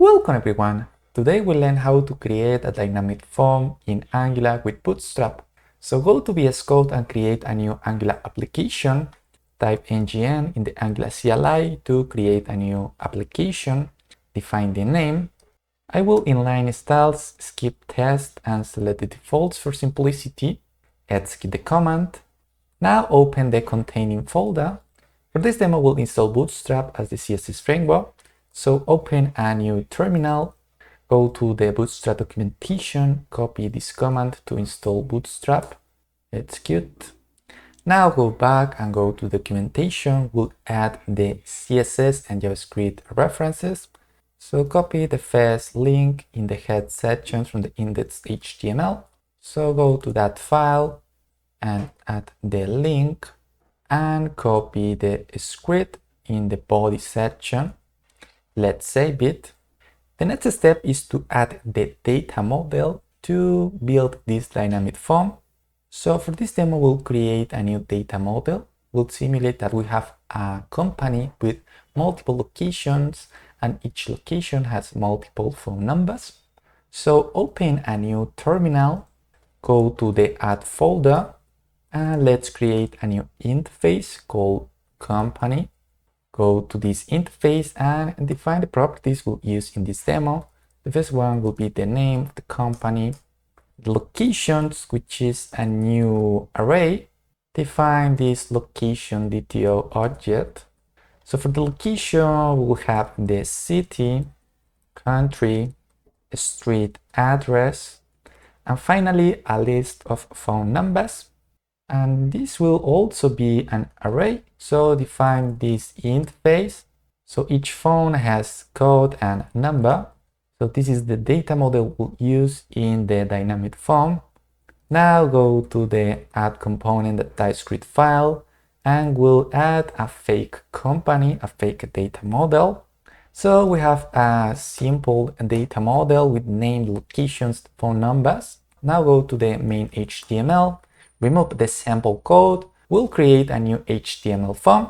Welcome everyone! Today we'll learn how to create a dynamic form in Angular with Bootstrap. So go to VS Code and create a new Angular application. Type ngn in the Angular CLI to create a new application. Define the name. I will inline styles, skip test and select the defaults for simplicity. Execute the command. Now open the containing folder. For this demo we'll install Bootstrap as the CSS framework. So open a new terminal, go to the Bootstrap documentation, copy this command to install Bootstrap, execute. Now go back and go to documentation, we'll add the CSS and JavaScript references. So copy the first link in the head section from the index.html. So go to that file and add the link and copy the script in the body section. Let's save it. The next step is to add the data model to build this dynamic form. So for this demo, we'll create a new data model. We'll simulate that we have a company with multiple locations and each location has multiple phone numbers. So open a new terminal, go to the add folder and let's create a new interface called company. Go to this interface and define the properties we'll use in this demo. The first one will be the name of the company, the locations, which is a new array. Define this location DTO object. So for the location, we'll have the city, country, street address, and finally a list of phone numbers. And this will also be an array. So define this interface. So each phone has code and number. So this is the data model we'll use in the dynamic form. Now go to the add component TypeScript file and we'll add a fake company, a fake data model. So we have a simple data model with name, locations, phone numbers. Now go to the main HTML. Remove the sample code, we'll create a new HTML form.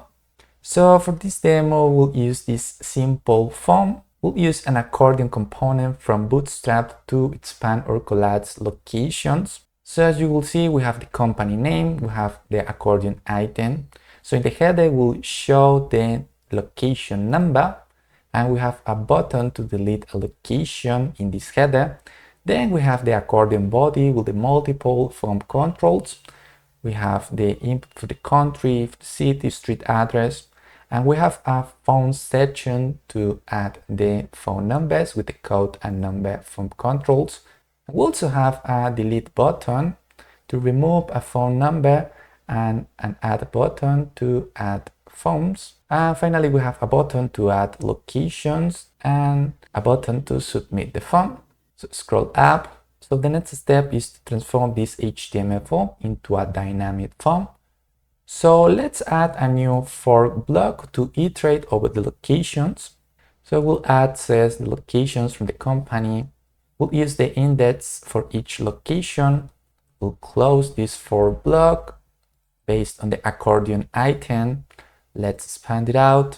So for this demo, we'll use this simple form. We'll use an accordion component from Bootstrap to expand or collapse locations. So as you will see, we have the company name, we have the accordion item. So in the header, we'll show the location number and we have a button to delete a location in this header. Then we have the accordion body with the multiple form controls. We have the input for the country, the city, street address, and we have a phone section to add the phone numbers with the code and number form controls. We also have a delete button to remove a phone number and an add button to add phones. And finally, we have a button to add locations and a button to submit the form. So scroll up. So the next step is to transform this HTML form into a dynamic form. So let's add a new for block to iterate over the locations. So we'll access the locations from the company. We'll use the index for each location. We'll close this for block based on the accordion item. Let's expand it out.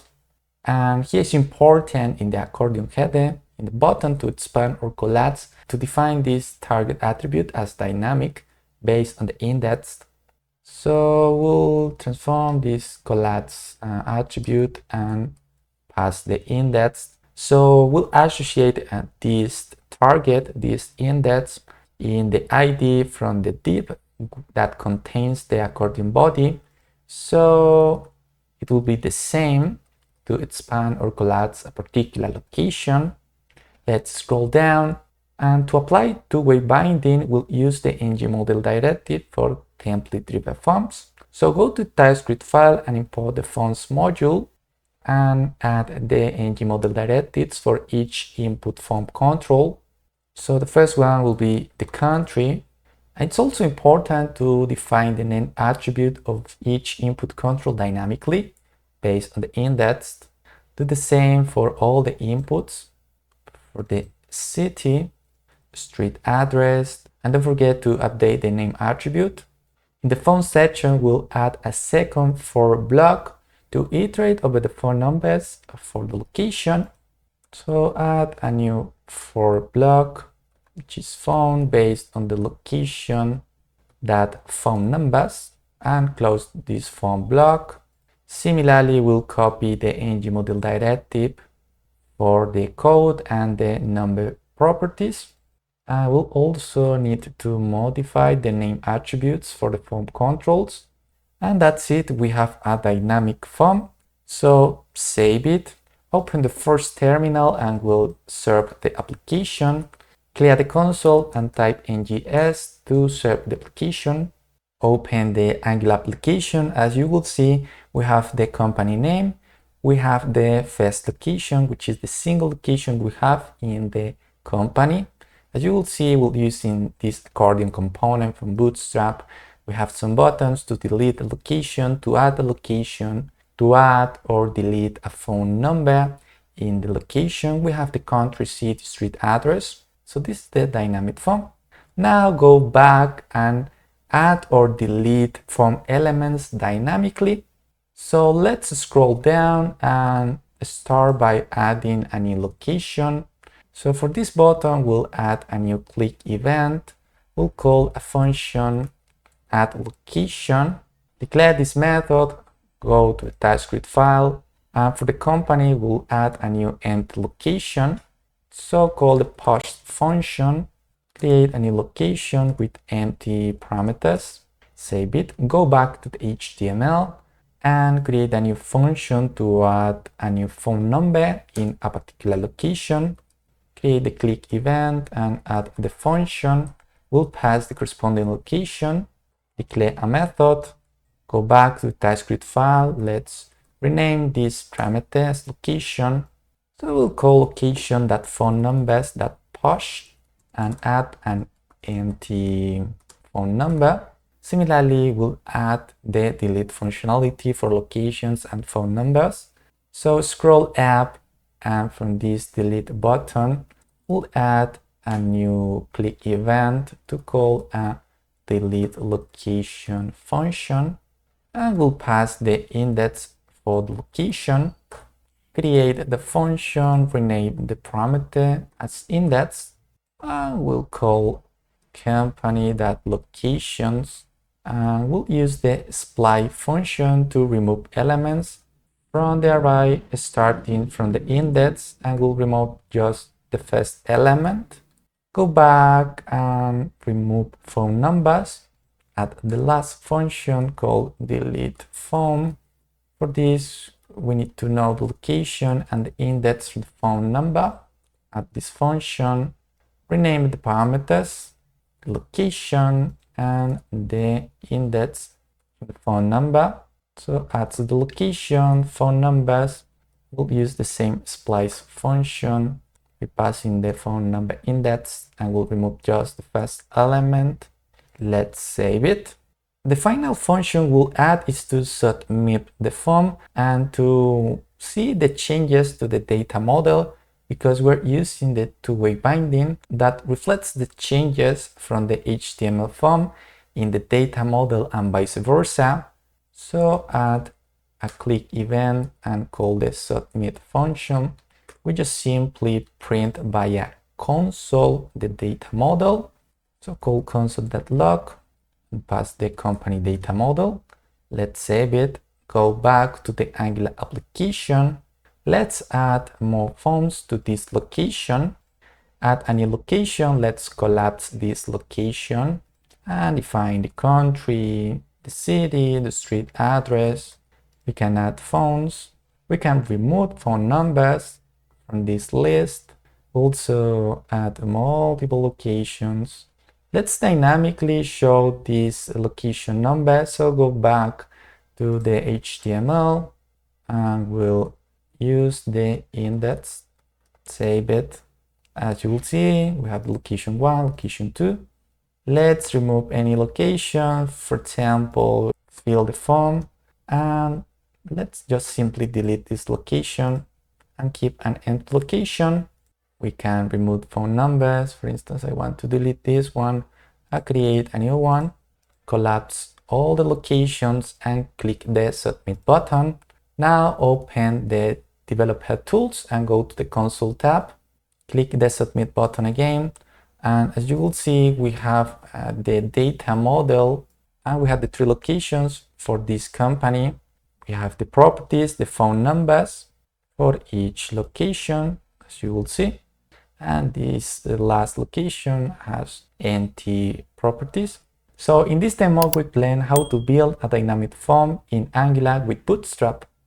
And here it's important in the accordion header, in the button to expand or collapse, to define this target attribute as dynamic based on the index. So we'll transform this collapse attribute and pass the index. So we'll associate this target, this index, in the ID from the div that contains the accordion body. So it will be the same to expand or collapse a particular location. Let's scroll down, and to apply two-way binding, we'll use the ngModel directive for template-driven forms. So go to TypeScript file and import the fonts module and add the ngModel directives for each input form control. So the first one will be the country. It's also important to define the name attribute of each input control dynamically based on the index. Do the same for all the inputs. For the city, street address, and don't forget to update the name attribute. In the phone section, we'll add a second for block to iterate over the phone numbers for the location. So add a new for block, which is phone based on the location that phone numbers, and close this phone block. Similarly, we'll copy the ng model directive for the code and the number properties. I will also need to modify the name attributes for the form controls. And that's it. We have a dynamic form. So save it, open the first terminal and we'll serve the application. Clear the console and type ngs to serve the application. Open the Angular application. As you will see, we have the company name. We have the first location, which is the single location we have in the company. As you will see, we're using this accordion component from Bootstrap. We have some buttons to delete a location, to add a location, to add or delete a phone number. In the location, we have the country, city, street address. So this is the dynamic form. Now go back and add or delete form elements dynamically. So let's scroll down and start by adding a new location. So for this button, we'll add a new click event. We'll call a function add location. Declare this method, go to the TypeScript file, and for the company, we'll add a new empty location. So call the post function, create a new location with empty parameters, save it, go back to the HTML, and create a new function to add a new phone number in a particular location. Create the click event and add the function. We'll pass the corresponding location, declare a method, go back to the TypeScript file. Let's rename this parameters location. So we'll call location.phonenumbers.push and add an empty phone number. Similarly, we'll add the delete functionality for locations and phone numbers. So scroll up and from this delete button, we'll add a new click event to call a delete location function. And we'll pass the index for the location. Create the function, rename the parameter as index, and we'll call company.locations. And we'll use the split function to remove elements from the array starting from the index, and we'll remove just the first element. Go back and remove phone numbers. Add the last function called delete phone. For this, we need to know the location and the index for the phone number. Add this function, rename the parameters, the location, and the index for the phone number. So add the location, phone numbers. We'll use the same splice function. We pass in the phone number index and we'll remove just the first element. Let's save it. The final function we'll add is to submit the form and to see the changes to the data model, because we're using the two-way binding that reflects the changes from the HTML form in the data model and vice versa. So add a click event and call the submit function. We just simply print via console the data model. So call console.log and pass the company data model. Let's save it. Go back to the Angular application. Let's add more forms to this location. Add a new location. Let's collapse this location and define the country, the city, the street address. We can add phones. We can remove phone numbers from this list. Also add multiple locations. Let's dynamically show this location number. So go back to the HTML and we'll use the index, save it. As you will see, we have location 1, location 2. Let's remove any location, for example, fill the form, and let's just simply delete this location and keep an empty location. We can remove phone numbers. For instance, I want to delete this one. I create a new one, collapse all the locations and click the submit button. Now open the developer tools and go to the console tab. Click the submit button again. And as you will see, we have the data model and we have the 3 locations for this company. We have the properties, the phone numbers for each location, as you will see. And this last location has empty properties. So in this demo, we plan how to build a dynamic form in Angular with Bootstrap.